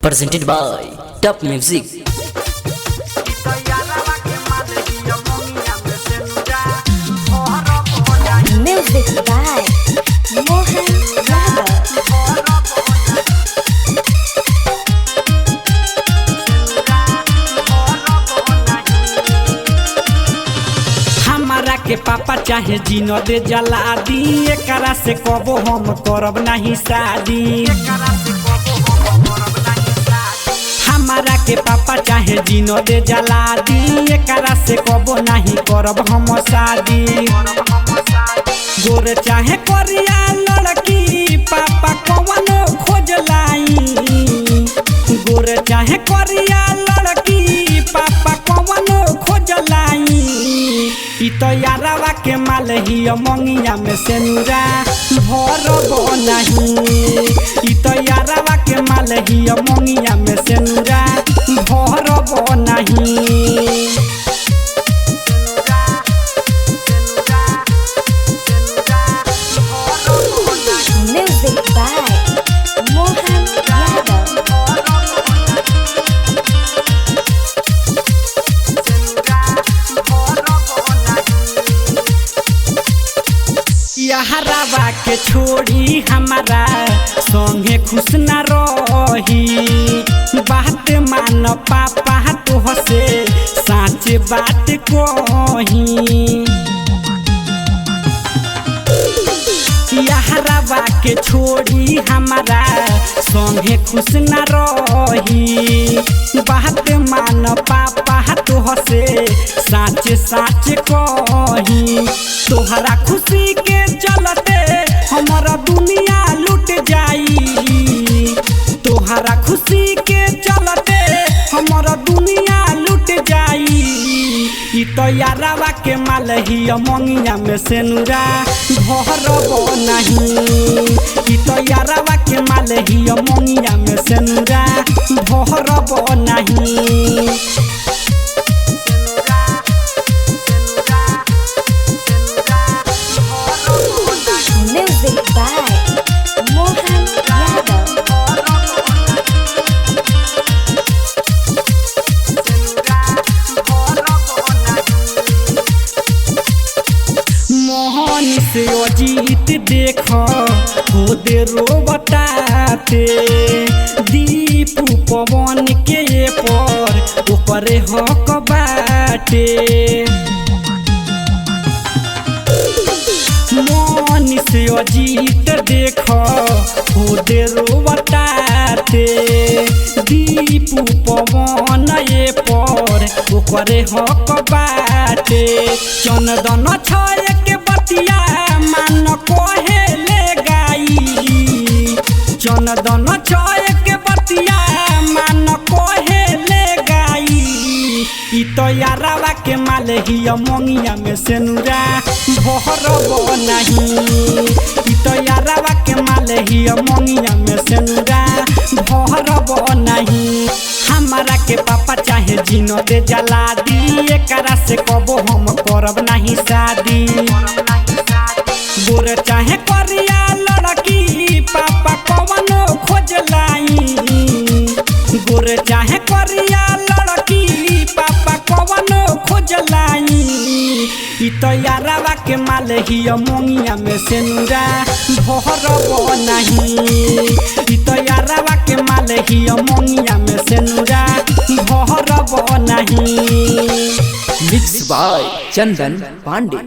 presented by Top Music. Music by Mohan Yadav. हमारा के पापा चाहे जीनो दे जला दी एकरा से कबो हम करब नहीं शादी। हमारा के पापा चाहे जीनो दे जला दी एकरा से कबो नहीं करब हम शादी। गोर चाहे करिया लड़की पापा कवनो खोज लाई। गोर चाहे करिया लड़की पापा कवनो खोज लाई। इ तो यारावा के माल ही मंगिया में सेनुरा भरब नहीं। इ तो यारावा के माल ही मंगिया में सेनुरा भरब नहीं। Music by Mohan Yadav. यारावा के छोड़ी हमारा संगे खुश न रही। बात मान पापा तो से साच बात कही। यारावा के छोड़ी हमारा संगे खुश न रही। बात मान पापा तो से साच साच कही। तोहरा खुशी के चलते हमारा दुनिया लुट जाई। तोहरा खुशी के चलते हमारा दुनिया लुट जाई। इ तो यारावा के माल ही मंगिया में सेनुरा भरब नहीं। इ तो यारावा के माल ही मंगिया में सेनुरा भरब नहीं। Music by Mohan Yadav. Mohan से अजीत देख खुद रो बताते। दीपू पवन के पर ऊपर हक बाटे। मोहन से अजीत देख खुद रो बताते। दीपू पवन पर ऊपर हक बाटे। चंदन छय के बतिया मान कोहे ले गाई। चंदन छय के बतिया मान कोहे ले गाई। इ तो यारावा के माल ही मंगिया में सेनुरा भरब नहीं। इ तो यारावा के माल ही मंगिया में सेनुरा भरब नहीं। हमारा के पापा चाहे जीनो दे जला दी एकरा से कबो हम करब नहीं शादी। गोर चाहे करिया लड़की पापा कवनो खोज लाई। गोर चाहे करिया लड़की पापा कवनो खोज लाई। इ तो यारावा के माल ही मंगिया में सेनुरा भरब नहीं। इ तो यारावा के माल ही मंगिया में सेनुरा भरब नहीं। Mixed by Chandan Pandey.